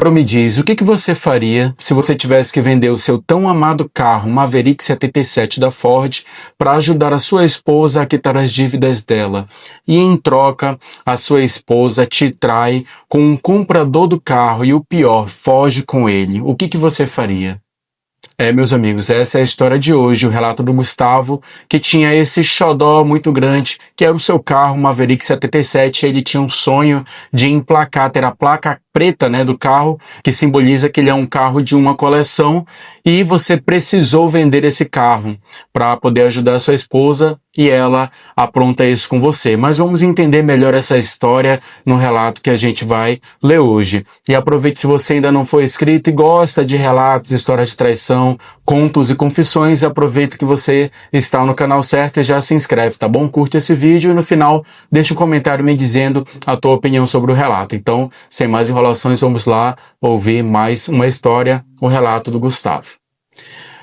Agora me diz, o que você faria se você tivesse que vender o seu tão amado carro, Maverick 77 da Ford, para ajudar a sua esposa a quitar as dívidas dela? E em troca, a sua esposa te trai com um comprador do carro e o pior, foge com ele. O que você faria? Meus amigos, essa é a história de hoje, o relato do Gustavo, que tinha esse xodó muito grande, que era o seu carro, Maverick 77, ele tinha um sonho de emplacar, ter a placa preta, né, do carro, que simboliza que ele é um carro de uma coleção, e você precisou vender esse carro para poder ajudar a sua esposa, e ela apronta isso com você. Mas vamos entender melhor essa história no relato que a gente vai ler hoje. E aproveite, se você ainda não for inscrito e gosta de relatos, histórias de traição, contos e confissões, aproveita que você está no canal certo e já se inscreve, tá bom? Curte esse vídeo e no final deixa um comentário me dizendo a tua opinião sobre o relato. Então, sem mais enrolações, vamos lá ouvir mais uma história, o relato do Gustavo.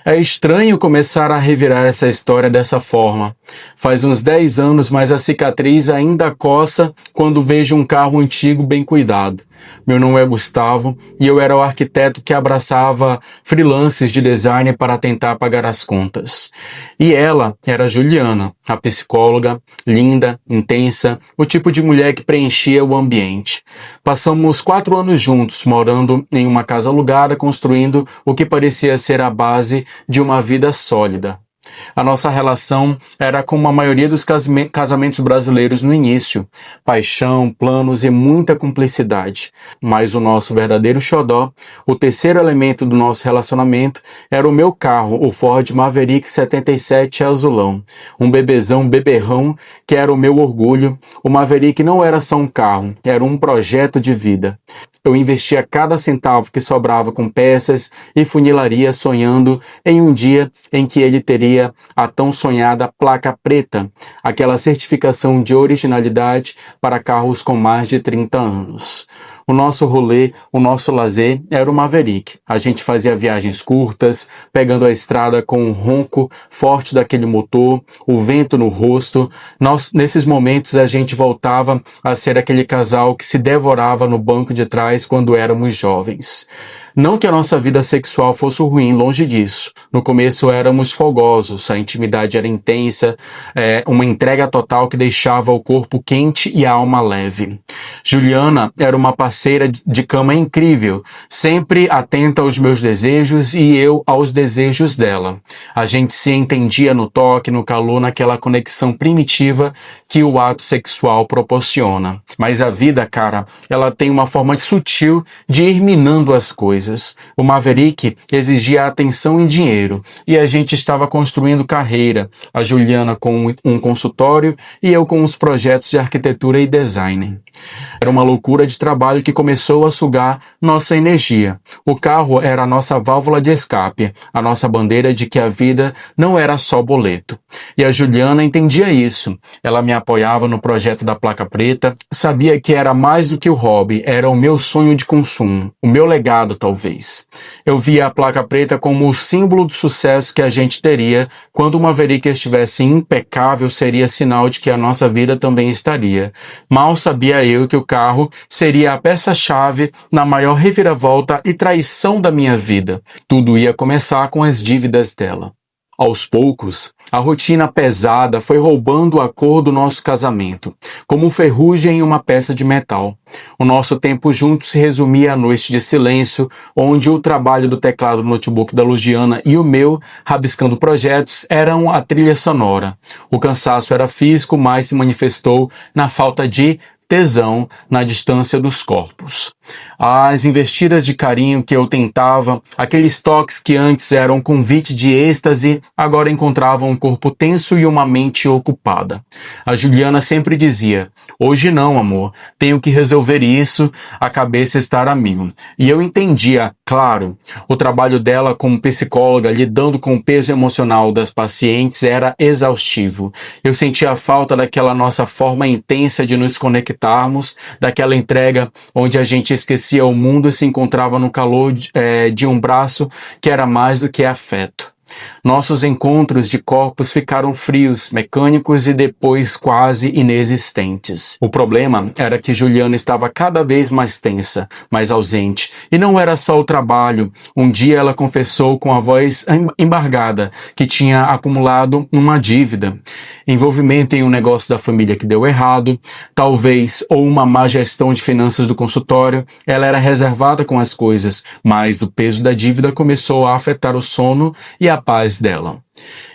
É estranho começar a revirar essa história dessa forma. Faz uns 10 anos, mas a cicatriz ainda coça quando vejo um carro antigo bem cuidado. Meu nome é Gustavo e eu era o arquiteto que abraçava freelances de design para tentar pagar as contas. E ela era Juliana, a psicóloga, linda, intensa, o tipo de mulher que preenchia o ambiente. Passamos 4 anos juntos, morando em uma casa alugada, construindo o que parecia ser a base de uma vida sólida. A nossa relação era como a maioria dos casamentos brasileiros no início. Paixão, planos e muita cumplicidade. Mas o nosso verdadeiro xodó, o terceiro elemento do nosso relacionamento, era o meu carro, o Ford Maverick 77 azulão. Um bebezão beberrão que era o meu orgulho. O Maverick não era só um carro, era um projeto de vida. Eu investia cada centavo que sobrava com peças e funilaria, sonhando em um dia em que ele teria a tão sonhada placa preta, aquela certificação de originalidade para carros com mais de 30 anos. O nosso rolê, o nosso lazer era o Maverick. A gente fazia viagens curtas, pegando a estrada com o ronco forte daquele motor, o vento no rosto. Nesses momentos a gente voltava a ser aquele casal que se devorava no banco de trás quando éramos jovens. Não que a nossa vida sexual fosse ruim, longe disso. No começo éramos fogosos, a intimidade era intensa, uma entrega total que deixava o corpo quente e a alma leve. Juliana era uma parceira de cama incrível, sempre atenta aos meus desejos e eu aos desejos dela. A gente se entendia no toque, no calor, naquela conexão primitiva que o ato sexual proporciona. Mas a vida, cara, ela tem uma forma sutil de ir minando as coisas. O Maverick exigia atenção e dinheiro, e a gente estava construindo carreira, a Juliana com um consultório e eu com os projetos de arquitetura e design. Era uma loucura de trabalho que começou a sugar nossa energia. O carro era a nossa válvula de escape, a nossa bandeira de que a vida não era só boleto. E a Juliana entendia isso. Ela me apoiava no projeto da placa preta, sabia que era mais do que o hobby, era o meu sonho de consumo, o meu legado talvez. Eu via a placa preta como o símbolo do sucesso que a gente teria. Quando o Maverick estivesse impecável, seria sinal de que a nossa vida também estaria. Mal sabia eu que o carro seria a peça-chave na maior reviravolta e traição da minha vida. Tudo ia começar com as dívidas dela. Aos poucos, a rotina pesada foi roubando a cor do nosso casamento, como ferrugem em uma peça de metal. O nosso tempo juntos se resumia à noite de silêncio, onde o trabalho do teclado do notebook da Lugiana e o meu, rabiscando projetos, eram a trilha sonora. O cansaço era físico, mas se manifestou na falta de tesão na distância dos corpos. As investidas de carinho que eu tentava, aqueles toques que antes eram convite de êxtase, agora encontravam um corpo tenso e uma mente ocupada. A Juliana sempre dizia: hoje não, amor, tenho que resolver isso, a cabeça está a mil. E eu entendia, claro, o trabalho dela como psicóloga, lidando com o peso emocional das pacientes, era exaustivo. Eu sentia a falta daquela nossa forma intensa de nos conectarmos, daquela entrega onde a gente esquecia o mundo e se encontrava no calor de um braço que era mais do que afeto. Nossos encontros de corpos ficaram frios, mecânicos e depois quase inexistentes. O problema era que Juliana estava cada vez mais tensa, mais ausente. E não era só o trabalho. Um dia ela confessou com a voz embargada que tinha acumulado uma dívida, envolvimento em um negócio da família que deu errado, talvez, ou uma má gestão de finanças do consultório. Ela era reservada com as coisas, mas o peso da dívida começou a afetar o sono e a paz dela.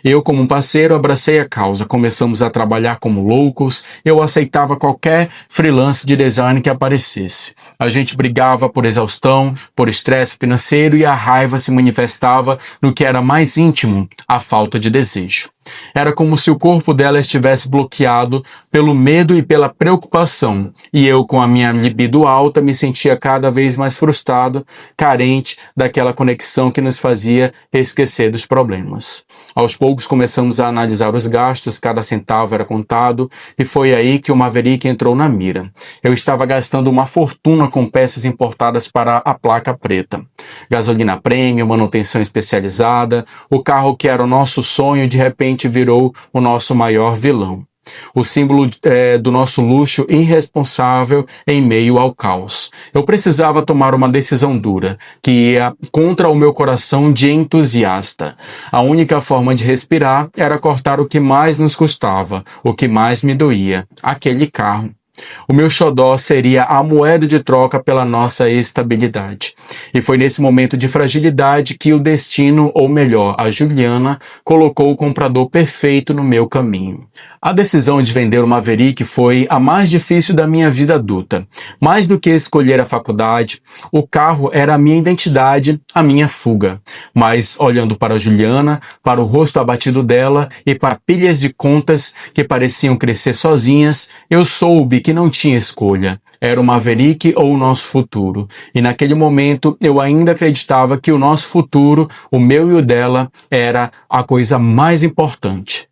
Eu, como um parceiro, abracei a causa. Começamos a trabalhar como loucos. Eu aceitava qualquer freelance de design que aparecesse. A gente brigava por exaustão, por estresse financeiro, e a raiva se manifestava no que era mais íntimo, a falta de desejo. Era como se o corpo dela estivesse bloqueado pelo medo e pela preocupação, e eu, com a minha libido alta, me sentia cada vez mais frustrado, carente daquela conexão que nos fazia esquecer dos problemas. Aos poucos começamos a analisar os gastos, cada centavo era contado, e foi aí que o Maverick entrou na mira. Eu estava gastando uma fortuna com peças importadas para a placa preta. Gasolina premium, manutenção especializada, o carro que era o nosso sonho de repente virou o nosso maior vilão. O símbolo do nosso luxo irresponsável em meio ao caos. Eu precisava tomar uma decisão dura, que ia contra o meu coração de entusiasta. A única forma de respirar era cortar o que mais nos custava, o que mais me doía, aquele carro. O meu xodó seria a moeda de troca pela nossa estabilidade. E foi nesse momento de fragilidade que o destino, ou melhor, a Juliana, colocou o comprador perfeito no meu caminho. A decisão de vender o Maverick foi a mais difícil da minha vida adulta. Mais do que escolher a faculdade, o carro era a minha identidade, a minha fuga. Mas, olhando para a Juliana, para o rosto abatido dela e para pilhas de contas que pareciam crescer sozinhas, eu soube que não tinha escolha. Era o Maverick ou o nosso futuro. E naquele momento eu ainda acreditava que o nosso futuro, o meu e o dela, era a coisa mais importante.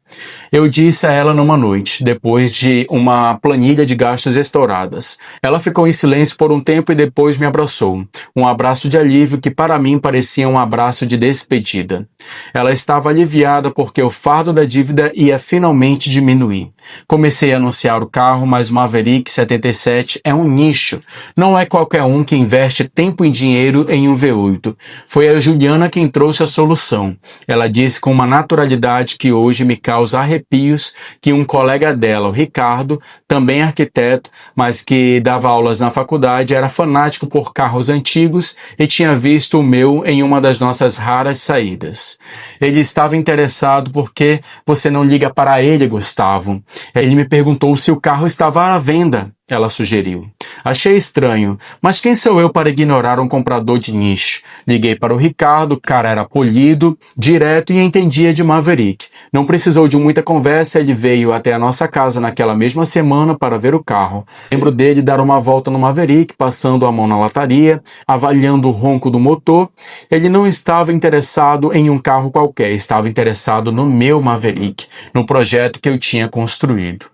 Eu disse a ela numa noite, depois de uma planilha de gastos estouradas. Ela ficou em silêncio por um tempo e depois me abraçou. Um abraço de alívio que para mim parecia um abraço de despedida. Ela estava aliviada porque o fardo da dívida ia finalmente diminuir. Comecei a anunciar o carro, mas o Maverick 77 é um nicho. Não é qualquer um que investe tempo e dinheiro em um V8. Foi a Juliana quem trouxe a solução. Ela disse com uma naturalidade que hoje me causa arrepios que um colega dela, o Ricardo, também arquiteto, mas que dava aulas na faculdade, era fanático por carros antigos e tinha visto o meu em uma das nossas raras saídas. Ele estava interessado porque você não liga para ele, Gustavo. Ele me perguntou se o carro estava à venda. Ela sugeriu. Achei estranho, mas quem sou eu para ignorar um comprador de nicho? Liguei para o Ricardo, o cara era polido, direto e entendia de Maverick. Não precisou de muita conversa, ele veio até a nossa casa naquela mesma semana para ver o carro. Lembro dele dar uma volta no Maverick, passando a mão na lataria, avaliando o ronco do motor. Ele não estava interessado em um carro qualquer, estava interessado no meu Maverick, no projeto que eu tinha construído.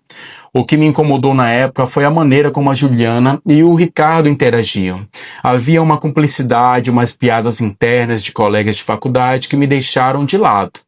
O que me incomodou na época foi a maneira como a Juliana e o Ricardo interagiam. Havia uma cumplicidade, umas piadas internas de colegas de faculdade que me deixaram de lado.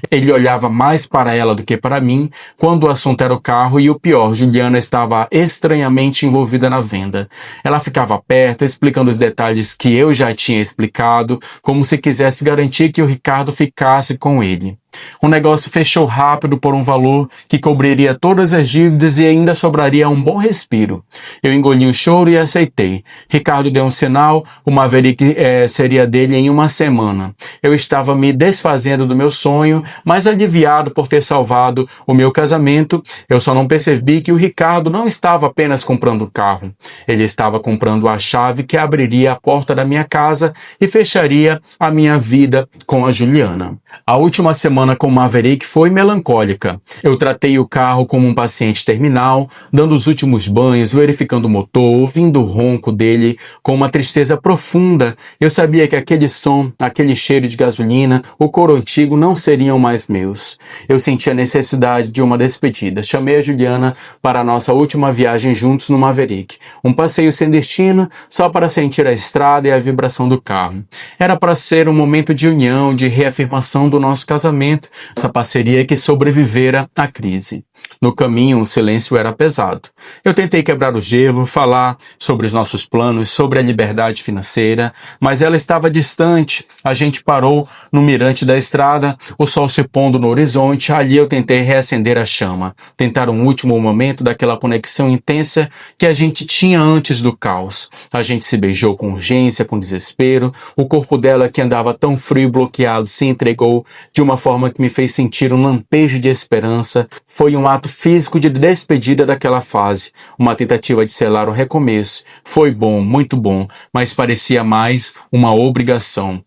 Ele olhava mais para ela do que para mim quando o assunto era o carro e o pior, Juliana estava estranhamente envolvida na venda. Ela ficava perto, explicando os detalhes que eu já tinha explicado, como se quisesse garantir que o Ricardo ficasse com ele. O negócio fechou rápido por um valor que cobriria todas as dívidas e ainda sobraria um bom respiro. Eu engoli o choro e aceitei. Ricardo deu um sinal, o Maverick seria dele em uma semana. Eu estava me desfazendo do meu sonho, mas aliviado por ter salvado o meu casamento. Eu só não percebi que o Ricardo não estava apenas comprando o carro. Ele estava comprando a chave que abriria a porta da minha casa e fecharia a minha vida com a Juliana. A última semana com o Maverick foi melancólica. Eu tratei o carro como um paciente terminal, dando os últimos banhos, verificando o motor, ouvindo o ronco dele com uma tristeza profunda. Eu sabia que aquele som, aquele cheiro de gasolina, o couro antigo não seriam mais meus. Eu senti a necessidade de uma despedida. Chamei a Juliana para a nossa última viagem juntos no Maverick. Um passeio sem destino, só para sentir a estrada e a vibração do carro. Era para ser um momento de união, de reafirmação do nosso casamento, essa parceria que sobrevivera à crise. No caminho, o silêncio era pesado. Eu tentei quebrar o gelo, falar sobre os nossos planos, sobre a liberdade financeira, mas ela estava distante. A gente parou no mirante da estrada, o sol se pondo no horizonte. Ali eu tentei reacender a chama, tentar um último momento daquela conexão intensa que a gente tinha antes do caos. A gente se beijou com urgência, com desespero. O corpo dela, que andava tão frio e bloqueado, se entregou de uma forma que me fez sentir um lampejo de esperança. Foi um ato físico de despedida daquela fase, uma tentativa de selar o recomeço. Foi bom, muito bom, mas parecia mais uma obrigação.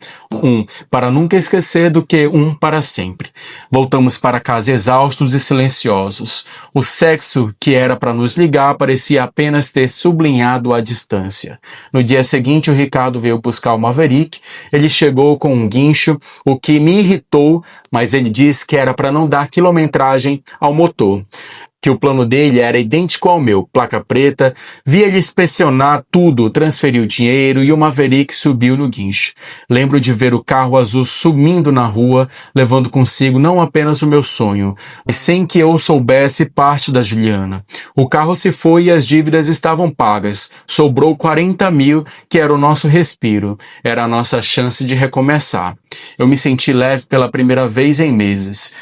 Para nunca esquecer do que para sempre. Voltamos para casa exaustos e silenciosos. O sexo que era para nos ligar parecia apenas ter sublinhado a distância. No dia seguinte, o Ricardo veio buscar o Maverick. Ele chegou com um guincho, o que me irritou, mas ele disse que era para não dar quilometragem ao motor, que o plano dele era idêntico ao meu, placa preta. Vi ele inspecionar tudo, transferiu o dinheiro e o Maverick subiu no guincho. Lembro de ver o carro azul sumindo na rua, levando consigo não apenas o meu sonho, mas sem que eu soubesse, parte da Juliana. O carro se foi e as dívidas estavam pagas. Sobrou 40 mil, que era o nosso respiro, era a nossa chance de recomeçar. Eu me senti leve pela primeira vez em meses,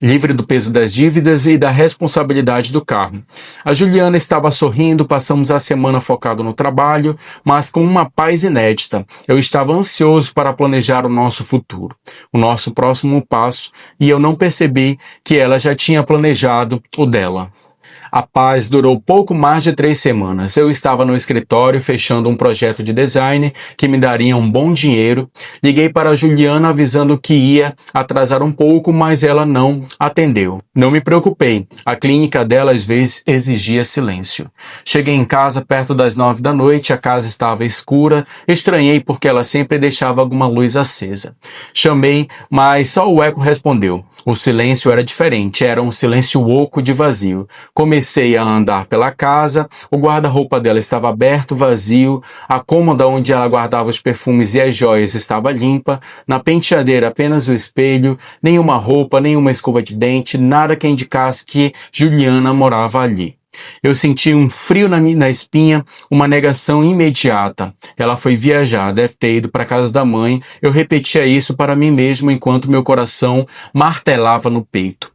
livre do peso das dívidas e da responsabilidade do carro. A Juliana estava sorrindo, passamos a semana focado no trabalho, mas com uma paz inédita. Eu estava ansioso para planejar o nosso futuro, o nosso próximo passo, e eu não percebi que ela já tinha planejado o dela. A paz durou pouco mais de 3 semanas. Eu estava no escritório fechando um projeto de design que me daria um bom dinheiro. Liguei para a Juliana avisando que ia atrasar um pouco, mas ela não atendeu. Não me preocupei. A clínica dela às vezes exigia silêncio. Cheguei em casa perto das 9 da noite, a casa estava escura. Estranhei porque ela sempre deixava alguma luz acesa. Chamei, mas só o eco respondeu. O silêncio era diferente, era um silêncio oco de vazio. Comecei a andar pela casa, o guarda-roupa dela estava aberto, vazio, a cômoda onde ela guardava os perfumes e as joias estava limpa, na penteadeira apenas o espelho, nenhuma roupa, nenhuma escova de dente, nada que indicasse que Juliana morava ali. Eu senti um frio na espinha, uma negação imediata. Ela foi viajar, deve ter ido para a casa da mãe. Eu repetia isso para mim mesmo enquanto meu coração martelava no peito.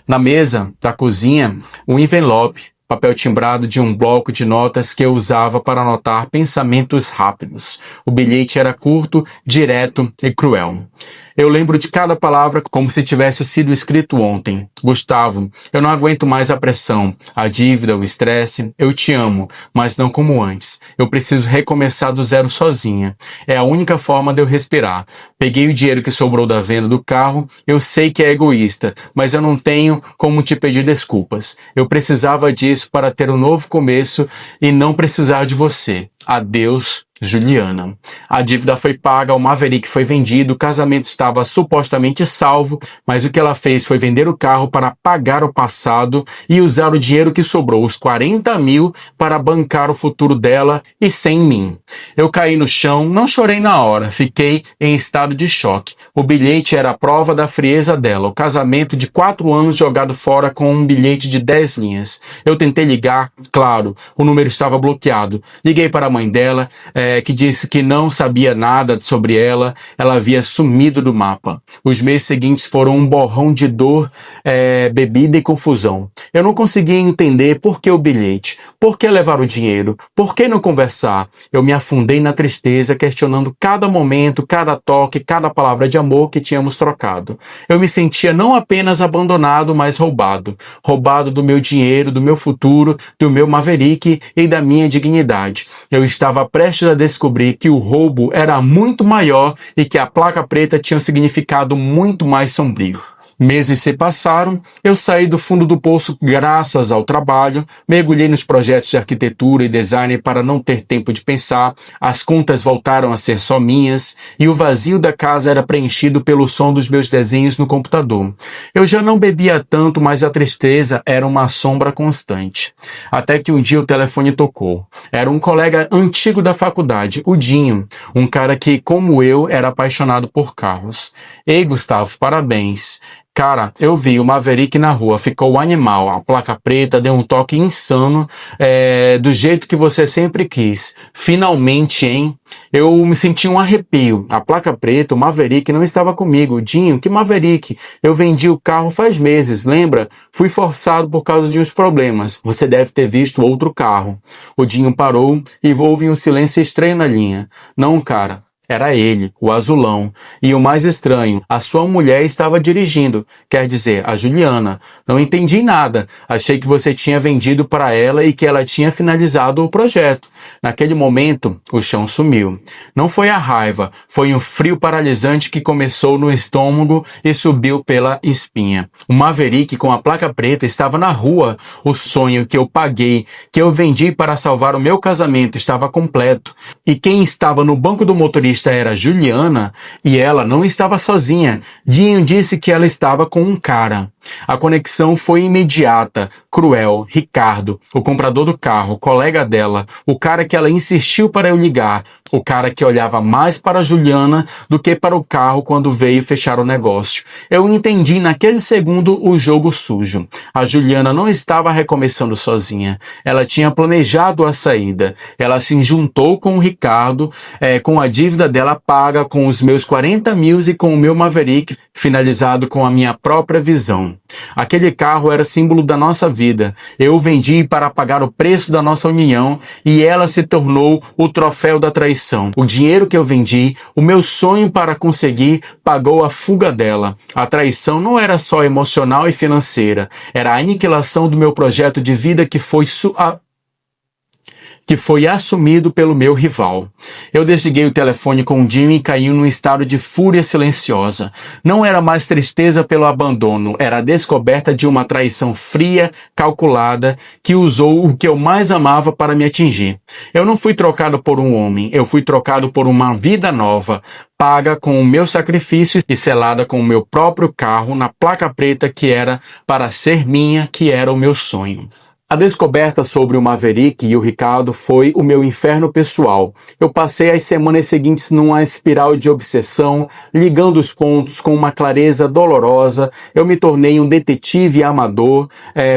Na mesa da cozinha, um envelope, papel timbrado de um bloco de notas que eu usava para anotar pensamentos rápidos. O bilhete era curto, direto e cruel. Eu lembro de cada palavra como se tivesse sido escrito ontem. Gustavo, eu não aguento mais a pressão, a dívida, o estresse. Eu te amo, mas não como antes. Eu preciso recomeçar do zero sozinha. É a única forma de eu respirar. Peguei o dinheiro que sobrou da venda do carro. Eu sei que é egoísta, mas eu não tenho como te pedir desculpas. Eu precisava disso para ter um novo começo e não precisar de você. Adeus, Juliana. A dívida foi paga, o Maverick foi vendido, o casamento estava supostamente salvo, mas o que ela fez foi vender o carro para pagar o passado e usar o dinheiro que sobrou, os 40 mil, para bancar o futuro dela e sem mim. Eu caí no chão, não chorei na hora, fiquei em estado de choque. O bilhete era a prova da frieza dela, o casamento de 4 anos jogado fora com um bilhete de 10 linhas. Eu tentei ligar, claro, o número estava bloqueado. Liguei para a mãe dela, que disse que não sabia nada sobre ela, ela havia sumido do mapa. Os meses seguintes foram um borrão de dor, bebida e confusão. Eu não conseguia entender por que o bilhete, por que levar o dinheiro, por que não conversar. Eu me afundei na tristeza, questionando cada momento, cada toque, cada palavra de amor que tínhamos trocado. Eu me sentia não apenas abandonado, mas roubado. Roubado do meu dinheiro, do meu futuro, do meu Maverick e da minha dignidade. Eu estava prestes a descobrir que o roubo era muito maior e que a placa preta tinha um significado muito mais sombrio. Meses se passaram, eu saí do fundo do poço graças ao trabalho, mergulhei nos projetos de arquitetura e design para não ter tempo de pensar, as contas voltaram a ser só minhas e o vazio da casa era preenchido pelo som dos meus desenhos no computador. Eu já não bebia tanto, mas a tristeza era uma sombra constante. Até que um dia o telefone tocou. Era um colega antigo da faculdade, o Dinho, um cara que, como eu, era apaixonado por carros. Ei, Gustavo, parabéns. Cara, eu vi o Maverick na rua, ficou animal, a placa preta deu um toque insano, do jeito que você sempre quis. Finalmente, hein? Eu me senti um arrepio. A placa preta, o Maverick, não estava comigo. Dinho, que Maverick? Eu vendi o carro faz meses, lembra? Fui forçado por causa de uns problemas. Você deve ter visto outro carro. O Dinho parou e houve um silêncio estranho na linha. Não, cara. Era ele, o azulão. E o mais estranho, a sua mulher estava dirigindo. Quer dizer, a Juliana. Não entendi nada. Achei que você tinha vendido para ela e que ela tinha finalizado o projeto. Naquele momento, o chão sumiu. Não foi a raiva, foi um frio paralisante que começou no estômago e subiu pela espinha. O Maverick com a placa preta estava na rua. O sonho que eu paguei, que eu vendi para salvar o meu casamento estava completo. E quem estava no banco do motorista era Juliana e ela não estava sozinha. Dinho disse que ela estava com um cara. A conexão foi imediata. Cruel, Ricardo, o comprador do carro, colega dela, o cara que ela insistiu para eu ligar, o cara que olhava mais para Juliana do que para o carro quando veio fechar o negócio. Eu entendi naquele segundo o jogo sujo. A Juliana não estava recomeçando sozinha. Ela tinha planejado a saída. Ela se juntou com o Ricardo, com a dívida dela paga, com os meus 40 mil e com o meu Maverick, finalizado com a minha própria visão. Aquele carro era símbolo da nossa vida. Eu o vendi para pagar o preço da nossa união e ela se tornou o troféu da traição. O dinheiro que eu vendi, o meu sonho para conseguir, pagou a fuga dela. A traição não era só emocional e financeira, era a aniquilação do meu projeto de vida que foi assumido pelo meu rival. Eu desliguei o telefone com o Dinho e caí num estado de fúria silenciosa. Não era mais tristeza pelo abandono, era a descoberta de uma traição fria, calculada, que usou o que eu mais amava para me atingir. Eu não fui trocado por um homem, eu fui trocado por uma vida nova, paga com o meu sacrifício e selada com o meu próprio carro na placa preta que era para ser minha, que era o meu sonho. A descoberta sobre o Maverick e o Ricardo foi o meu inferno pessoal. Eu passei as semanas seguintes numa espiral de obsessão, ligando os pontos com uma clareza dolorosa. Eu me tornei um detetive amador,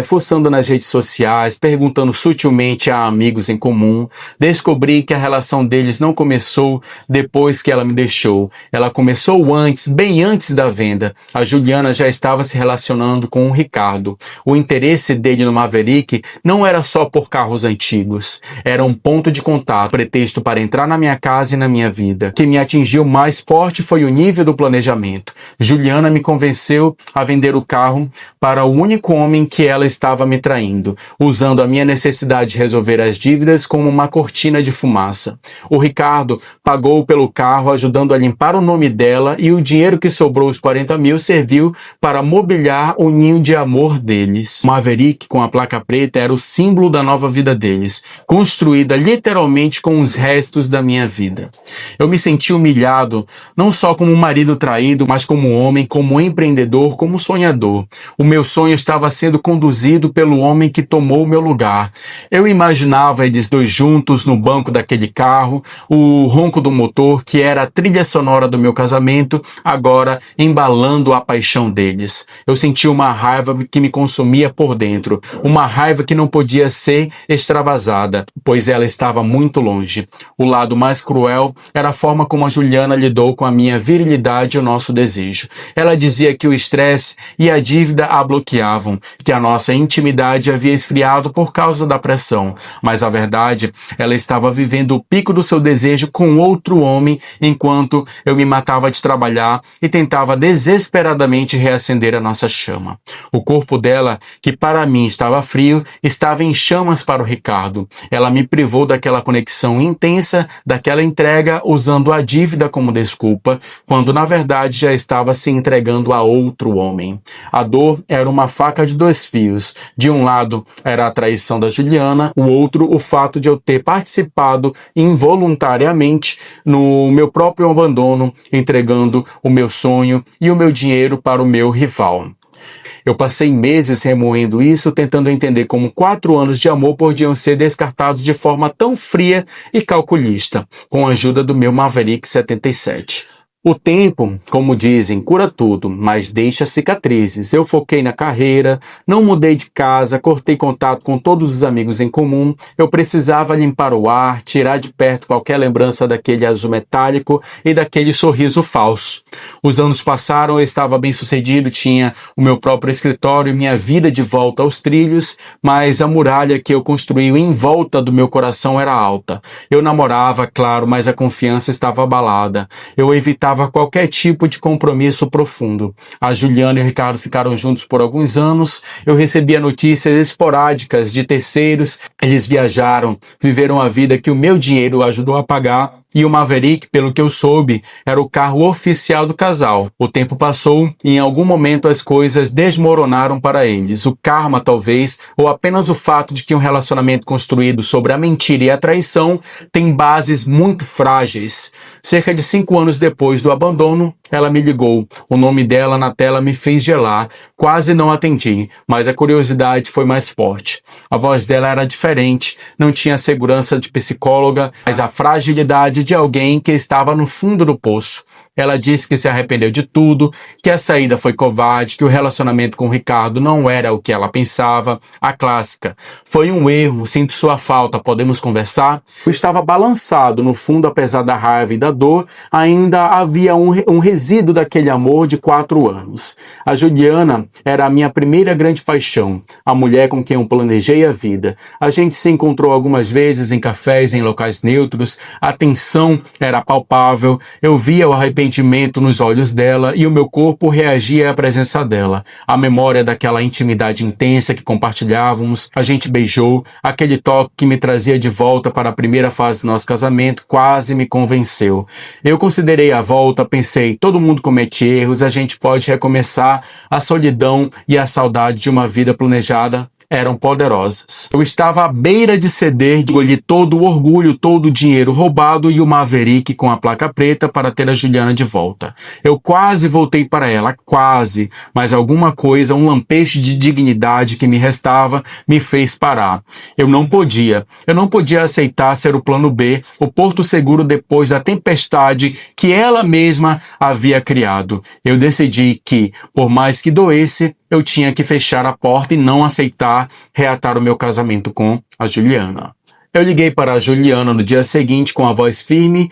fuçando nas redes sociais, perguntando sutilmente a amigos em comum. Descobri que a relação deles não começou depois que ela me deixou. Ela começou antes, bem antes da venda. A Juliana já estava se relacionando com o Ricardo. O interesse dele no Maverick não era só por carros antigos, era um ponto de contato, pretexto para entrar na minha casa e na minha vida. O que me atingiu mais forte foi o nível do planejamento. Juliana me convenceu a vender o carro para o único homem que ela estava me traindo, usando a minha necessidade de resolver as dívidas como uma cortina de fumaça. O Ricardo pagou pelo carro, ajudando a limpar o nome dela, e o dinheiro que sobrou, os 40 mil, serviu para mobiliar o ninho de amor deles. O Maverick, com a placa preta, era o símbolo da nova vida deles, construída literalmente com os restos da minha vida. Eu me senti humilhado, não só como um marido traído, mas como homem, como empreendedor, como sonhador. O meu sonho estava sendo conduzido pelo homem que tomou o meu lugar. Eu imaginava eles dois juntos no banco daquele carro, o ronco do motor, que era a trilha sonora do meu casamento, agora embalando a paixão deles. Eu senti uma raiva que me consumia por dentro, uma raiva que não podia ser extravasada, pois ela estava muito longe. O lado mais cruel era a forma como a Juliana lidou com a minha virilidade e o nosso desejo. Ela dizia que o estresse e a dívida a bloqueavam, que a nossa intimidade havia esfriado por causa da pressão, mas a verdade, ela estava vivendo o pico do seu desejo com outro homem, enquanto eu me matava de trabalhar e tentava desesperadamente reacender a nossa chama. O corpo dela, que para mim estava frio, estava em chamas para o Ricardo. Ela me privou daquela conexão intensa, daquela entrega, usando a dívida como desculpa, quando na verdade já estava se entregando a outro homem. A dor era uma faca de dois fios. De um lado era a traição da Juliana, o outro o fato de eu ter participado involuntariamente no meu próprio abandono, entregando o meu sonho e o meu dinheiro para o meu rival. Eu passei meses remoendo isso, tentando entender como 4 anos de amor podiam ser descartados de forma tão fria e calculista, com a ajuda do meu Maverick 77. O tempo, como dizem, cura tudo, mas deixa cicatrizes. Eu foquei na carreira, não mudei de casa, cortei contato com todos os amigos em comum. Eu precisava limpar o ar, tirar de perto qualquer lembrança daquele azul metálico e daquele sorriso falso. Os anos passaram, eu estava bem sucedido, tinha o meu próprio escritório e minha vida de volta aos trilhos, mas a muralha que eu construí em volta do meu coração era alta. Eu namorava, claro, mas a confiança estava abalada. Eu evitava qualquer tipo de compromisso profundo. A Juliana e o Ricardo ficaram juntos por alguns anos. Eu recebia notícias esporádicas de terceiros. Eles viajaram, viveram a vida que o meu dinheiro ajudou a pagar. E o Maverick, pelo que eu soube, era o carro oficial do casal. O tempo passou e em algum momento as coisas desmoronaram para eles. O karma, talvez, ou apenas o fato de que um relacionamento construído sobre a mentira e a traição tem bases muito frágeis. Cerca de 5 anos depois do abandono, ela me ligou. O nome dela na tela me fez gelar. Quase não atendi, mas a curiosidade foi mais forte. A voz dela era diferente, não tinha a segurança de psicóloga, mas a fragilidade de alguém que estava no fundo do poço. Ela disse que se arrependeu de tudo, que a saída foi covarde, que o relacionamento com o Ricardo não era o que ela pensava. A clássica: foi um erro, sinto sua falta, podemos conversar? Eu estava balançado no fundo, apesar da raiva e da dor, ainda havia um resíduo daquele amor de 4 anos. A Juliana era a minha primeira grande paixão, a mulher com quem eu planejei a vida. A gente se encontrou algumas vezes em cafés, em locais neutros, a tensão era palpável, eu via o arrependimento nos olhos dela e o meu corpo reagia à presença dela. A memória daquela intimidade intensa que compartilhávamos, a gente beijou, aquele toque que me trazia de volta para a primeira fase do nosso casamento quase me convenceu. Eu considerei a volta, pensei, todo mundo comete erros, a gente pode recomeçar. A solidão e a saudade de uma vida planejada eram poderosas. Eu estava à beira de ceder, de engolir todo o orgulho, todo o dinheiro roubado e o Maverick com a placa preta para ter a Juliana de volta. Eu quase voltei para ela, quase, mas alguma coisa, um lampejo de dignidade que me restava, me fez parar. Eu não podia aceitar ser o plano B, o porto seguro depois da tempestade que ela mesma havia criado. Eu decidi que, por mais que doesse, eu tinha que fechar a porta e não aceitar reatar o meu casamento com a Juliana. Eu liguei para a Juliana no dia seguinte com a voz firme,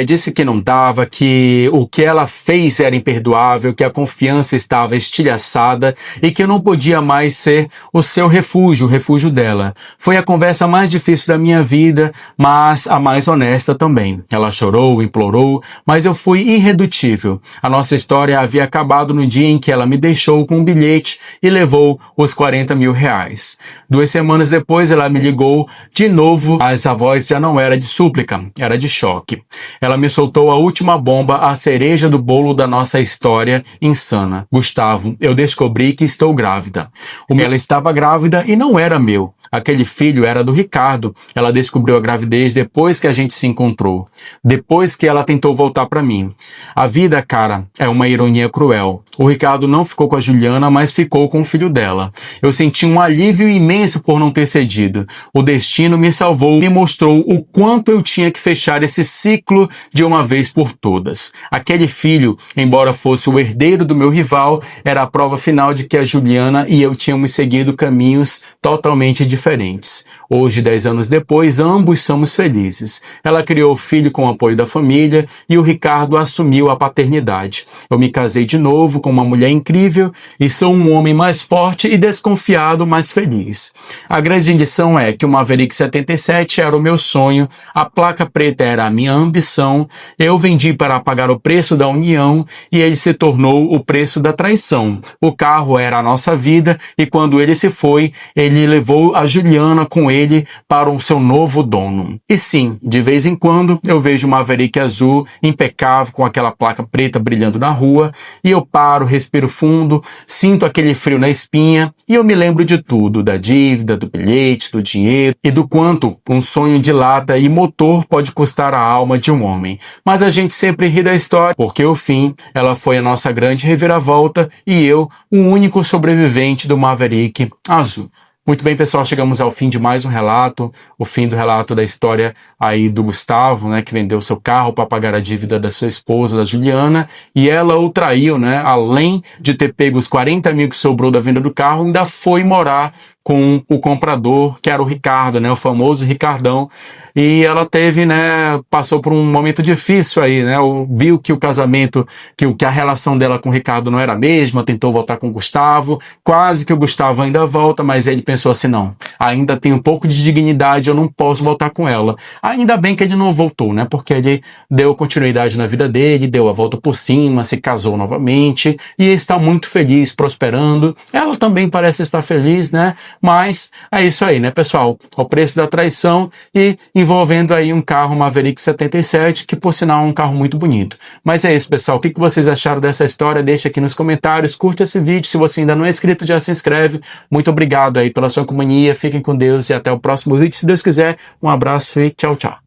disse que não dava, que o que ela fez era imperdoável, que a confiança estava estilhaçada e que eu não podia mais ser o seu refúgio, o refúgio dela. Foi a conversa mais difícil da minha vida, mas a mais honesta também. Ela chorou, implorou, mas eu fui irredutível. A nossa história havia acabado no dia em que ela me deixou com um bilhete e levou os 40 mil reais. 2 semanas depois ela me ligou de novo, mas a voz já não era de súplica, era de choque. Ela me soltou a última bomba, a cereja do bolo da nossa história insana. Gustavo, eu descobri que estou grávida. Ela estava grávida e não era meu. Aquele filho era do Ricardo. Ela descobriu a gravidez depois que a gente se encontrou. Depois que ela tentou voltar para mim. A vida, cara, é uma ironia cruel. O Ricardo não ficou com a Juliana, mas ficou com o filho dela. Eu senti um alívio imenso por não ter cedido. O destino me salvou, me mostrou o quanto eu tinha que fechar esse ciclo de uma vez por todas. Aquele filho, embora fosse o herdeiro do meu rival, era a prova final de que a Juliana e eu tínhamos seguido caminhos totalmente diferentes. Hoje, 10 anos depois, ambos somos felizes. Ela criou o filho com o apoio da família e o Ricardo assumiu a paternidade. Eu me casei de novo com uma mulher incrível e sou um homem mais forte e desconfiado, mas feliz. A grande lição é que o Maverick 77 77 era o meu sonho, a placa preta era a minha ambição, eu vendi para pagar o preço da união e ele se tornou o preço da traição. O carro era a nossa vida e quando ele se foi, ele levou a Juliana com ele para o seu novo dono. E sim, de vez em quando eu vejo uma Maverick azul impecável com aquela placa preta brilhando na rua e eu paro, respiro fundo, sinto aquele frio na espinha e eu me lembro de tudo, da dívida, do bilhete, do dinheiro e do quanto um sonho de lata e motor pode custar a alma de um homem. Mas a gente sempre ri da história, porque o fim, ela foi a nossa grande reviravolta e eu, o único sobrevivente do Maverick azul. Muito bem, pessoal, chegamos ao fim de mais um relato, o fim do relato da história aí do Gustavo, né, que vendeu seu carro para pagar a dívida da sua esposa, da Juliana, e ela o traiu, né, além de ter pego os 40 mil que sobrou da venda do carro, ainda foi morar com o comprador, que era o Ricardo, né, o famoso Ricardão, e ela teve, né, passou por um momento difícil aí, né, viu que o casamento, que a relação dela com o Ricardo não era a mesma, tentou voltar com o Gustavo, quase que o Gustavo ainda volta, mas ele pensou assim, não, ainda tem um pouco de dignidade, eu não posso voltar com ela. Ainda bem que ele não voltou, né, porque ele deu continuidade na vida dele, deu a volta por cima, se casou novamente, e está muito feliz, prosperando. Ela também parece estar feliz, né, mas é isso aí, né, pessoal? O preço da traição e envolvendo aí um carro Maverick 77, que por sinal é um carro muito bonito. Mas é isso, pessoal. O que vocês acharam dessa história? Deixa aqui nos comentários. Curte esse vídeo. Se você ainda não é inscrito, já se inscreve. Muito obrigado aí pela sua companhia. Fiquem com Deus e até o próximo vídeo. Se Deus quiser, um abraço e tchau, tchau.